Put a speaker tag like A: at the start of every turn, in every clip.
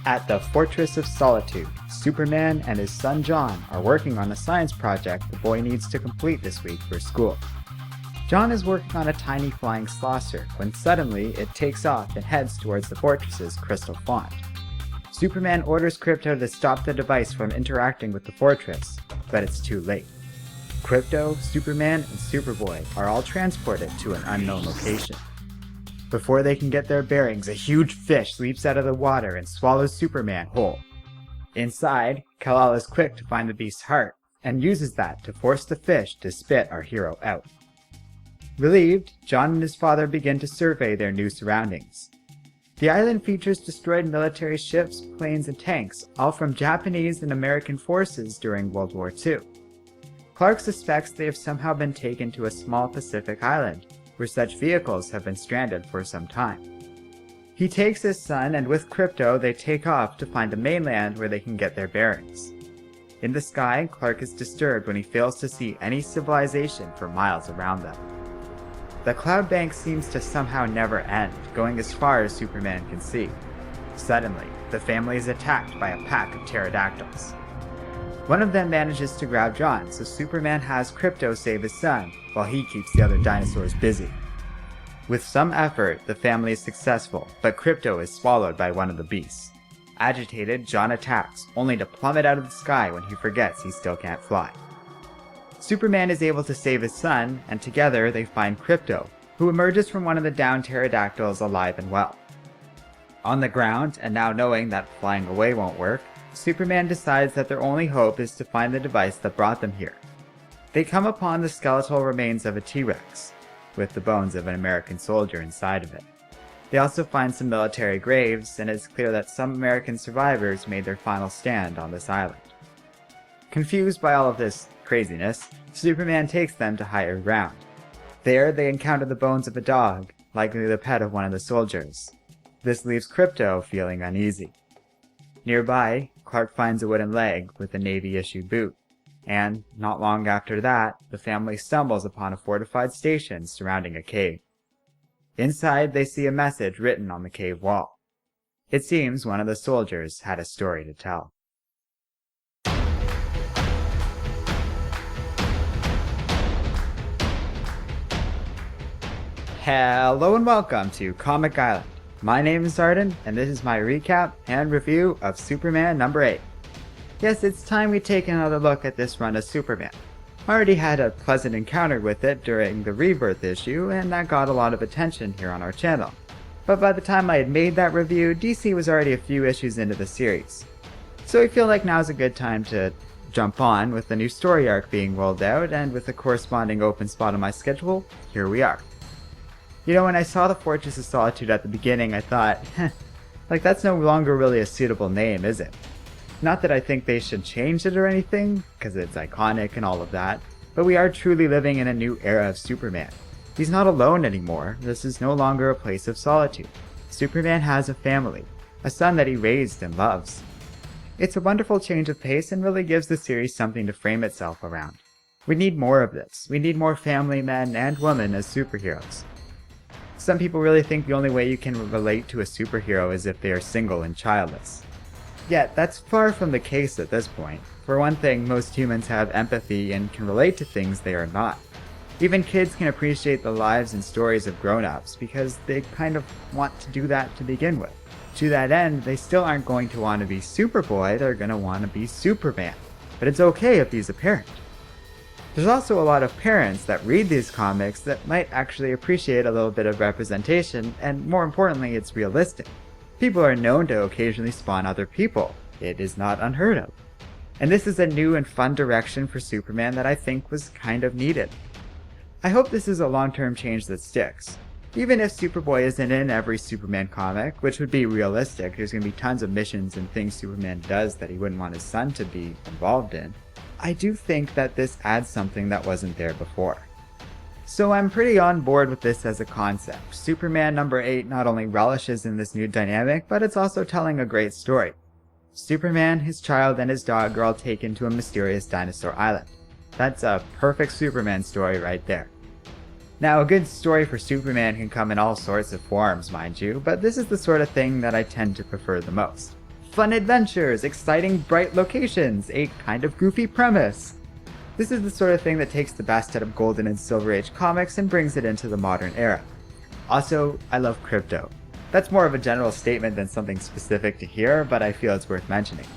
A: At the Fortress of Solitude, Superman and his son John are working on a science project the boy needs to complete this week for school. John is working on a tiny flying saucer when suddenly it takes off and heads towards the fortress's crystal font. Superman orders Krypto to stop the device from interacting with the fortress, but it's too late. Krypto, Superman, and Superboy are all transported to an unknown location. Before they can get their bearings, a huge fish leaps out of the water and swallows Superman whole. Inside, Kal-El is quick to find the beast's heart, and uses that to force the fish to spit our hero out. Relieved, John and his father begin to survey their new surroundings. The island features destroyed military ships, planes, and tanks, all from Japanese and American forces during World War II. Clark suspects they have somehow been taken to a small Pacific island, where such vehicles have been stranded for some time. He takes his son, and with Krypto they take off to find the mainland where they can get their bearings. In the sky, Clark is disturbed when he fails to see any civilization for miles around them. The cloud bank seems to somehow never end, going as far as Superman can see. Suddenly, the family is attacked by a pack of pterodactyls. One of them manages to grab John, so Superman has Krypto save his son, while he keeps the other dinosaurs busy. With some effort, the family is successful, but Krypto is swallowed by one of the beasts. Agitated, John attacks, only to plummet out of the sky when he forgets he still can't fly. Superman is able to save his son, and together they find Krypto, who emerges from one of the downed pterodactyls alive and well. On the ground, and now knowing that flying away won't work, Superman decides that their only hope is to find the device that brought them here. They come upon the skeletal remains of a T-Rex, with the bones of an American soldier inside of it. They also find some military graves, and it's clear that some American survivors made their final stand on this island. Confused by all of this craziness, Superman takes them to higher ground. There, they encounter the bones of a dog, likely the pet of one of the soldiers. This leaves Krypto feeling uneasy. Nearby, Clark finds a wooden leg with a Navy-issued boot, and, not long after that, the family stumbles upon a fortified station surrounding a cave. Inside, they see a message written on the cave wall. It seems one of the soldiers had a story to tell. Hello and welcome to Comic Island. My name is Arden, and this is my recap and review of Superman number 8. Yes, it's time we take another look at this run of Superman. I already had a pleasant encounter with it during the Rebirth issue, and that got a lot of attention here on our channel. But by the time I had made that review, DC was already a few issues into the series. So I feel like now's a good time to jump on with the new story arc being rolled out, and with a corresponding open spot on my schedule, here we are. You know, when I saw the Fortress of Solitude at the beginning, I thought, like that's no longer really a suitable name, is it? Not that I think they should change it or anything, because it's iconic and all of that, but we are truly living in a new era of Superman. He's not alone anymore. This is no longer a place of solitude. Superman has a family, a son that he raised and loves. It's a wonderful change of pace and really gives the series something to frame itself around. We need more of this. We need more family men and women as superheroes. Some people really think the only way you can relate to a superhero is if they are single and childless. Yet, that's far from the case at this point. For one thing, most humans have empathy and can relate to things they are not. Even kids can appreciate the lives and stories of grown-ups because they kind of want to do that to begin with. To that end, they still aren't going to want to be Superboy, they're going to want to be Superman. But it's okay if he's a parent. There's also a lot of parents that read these comics that might actually appreciate a little bit of representation, and more importantly, it's realistic. People are known to occasionally spawn other people. It is not unheard of. And this is a new and fun direction for Superman that I think was kind of needed. I hope this is a long-term change that sticks. Even if Superboy isn't in every Superman comic, which would be realistic, there's going to be tons of missions and things Superman does that he wouldn't want his son to be involved in, I do think that this adds something that wasn't there before. So I'm pretty on board with this as a concept. Superman number 8 not only relishes in this new dynamic, but it's also telling a great story. Superman, his child, and his dog are all taken to a mysterious dinosaur island. That's a perfect Superman story right there. Now, a good story for Superman can come in all sorts of forms, mind you, but this is the sort of thing that I tend to prefer the most. Fun adventures, exciting bright locations, a kind of goofy premise. This is the sort of thing that takes the best out of Golden and Silver Age comics and brings it into the modern era. Also, I love Krypto. That's more of a general statement than something specific to here, but I feel it's worth mentioning.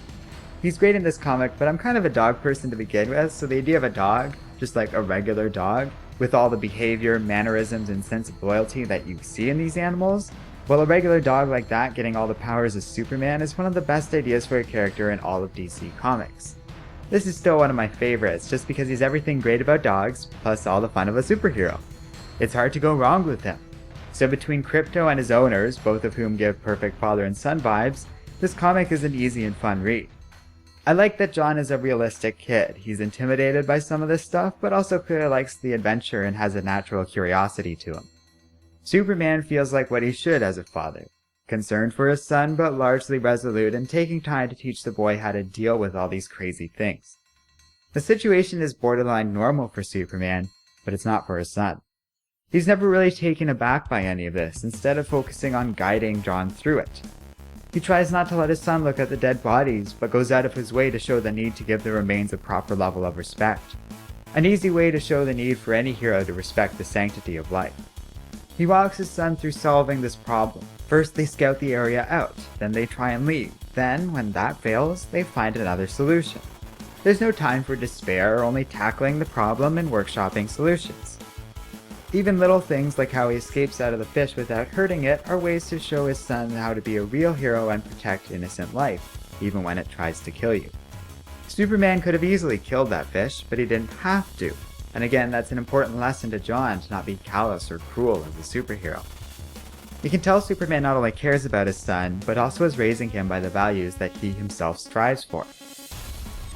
A: He's great in this comic, but I'm kind of a dog person to begin with, so the idea of a dog, just like a regular dog, with all the behavior, mannerisms, and sense of loyalty that you see in these animals, well, a regular dog like that getting all the powers of Superman is one of the best ideas for a character in all of DC Comics. This is still one of my favorites, just because he's everything great about dogs, plus all the fun of a superhero. It's hard to go wrong with him. So between Krypto and his owners, both of whom give perfect father and son vibes, this comic is an easy and fun read. I like that John is a realistic kid. He's intimidated by some of this stuff, but also clearly likes the adventure and has a natural curiosity to him. Superman feels like what he should as a father, concerned for his son but largely resolute and taking time to teach the boy how to deal with all these crazy things. The situation is borderline normal for Superman, but it's not for his son. He's never really taken aback by any of this, instead of focusing on guiding John through it. He tries not to let his son look at the dead bodies, but goes out of his way to show the need to give the remains a proper level of respect. An easy way to show the need for any hero to respect the sanctity of life. He walks his son through solving this problem. First they scout the area out, then they try and leave. Then, when that fails, they find another solution. There's no time for despair, only tackling the problem and workshopping solutions. Even little things like how he escapes out of the fish without hurting it are ways to show his son how to be a real hero and protect innocent life, even when it tries to kill you. Superman could have easily killed that fish, but he didn't have to. And again, that's an important lesson to John to not be callous or cruel as a superhero. You can tell Superman not only cares about his son, but also is raising him by the values that he himself strives for.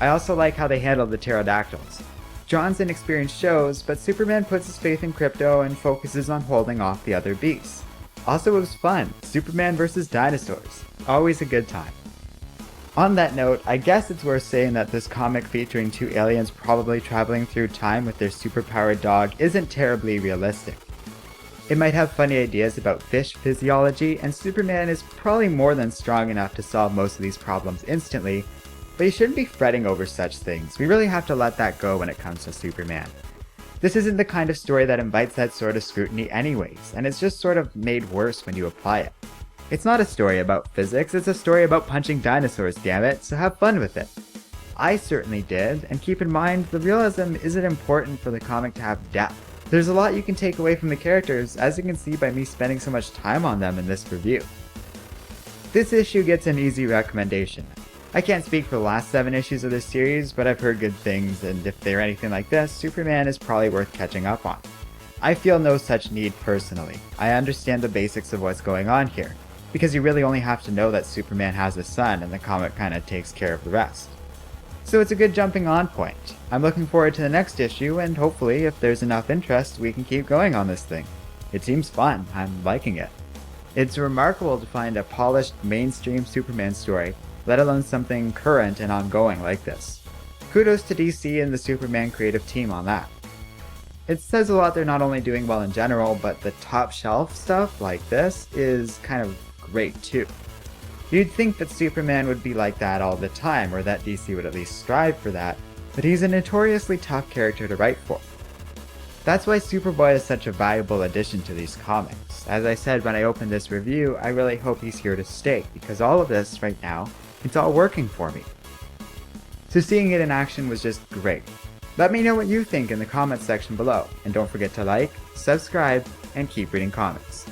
A: I also like how they handled the pterodactyls. John's inexperience shows, but Superman puts his faith in Krypto and focuses on holding off the other beasts. Also, it was fun. Superman versus dinosaurs. Always a good time. On that note, I guess it's worth saying that this comic featuring two aliens probably traveling through time with their superpowered dog isn't terribly realistic. It might have funny ideas about fish physiology, and Superman is probably more than strong enough to solve most of these problems instantly, but you shouldn't be fretting over such things. We really have to let that go when it comes to Superman. This isn't the kind of story that invites that sort of scrutiny anyways, and it's just sort of made worse when you apply it. It's not a story about physics, it's a story about punching dinosaurs, damn it, so have fun with it. I certainly did, and keep in mind, the realism isn't important for the comic to have depth. There's a lot you can take away from the characters, as you can see by me spending so much time on them in this review. This issue gets an easy recommendation. I can't speak for the last 7 issues of this series, but I've heard good things, and if they're anything like this, Superman is probably worth catching up on. I feel no such need personally. I understand the basics of what's going on here, because you really only have to know that Superman has a son and the comic kinda takes care of the rest. So it's a good jumping on point. I'm looking forward to the next issue, and hopefully, if there's enough interest, we can keep going on this thing. It seems fun. I'm liking it. It's remarkable to find a polished, mainstream Superman story, let alone something current and ongoing like this. Kudos to DC and the Superman creative team on that. It says a lot they're not only doing well in general, but the top shelf stuff like this is kind of great too. You'd think that Superman would be like that all the time, or that DC would at least strive for that, but he's a notoriously tough character to write for. That's why Superboy is such a valuable addition to these comics. As I said when I opened this review, I really hope he's here to stay, because all of this right now, it's all working for me. So seeing it in action was just great. Let me know what you think in the comments section below, and don't forget to like, subscribe, and keep reading comics.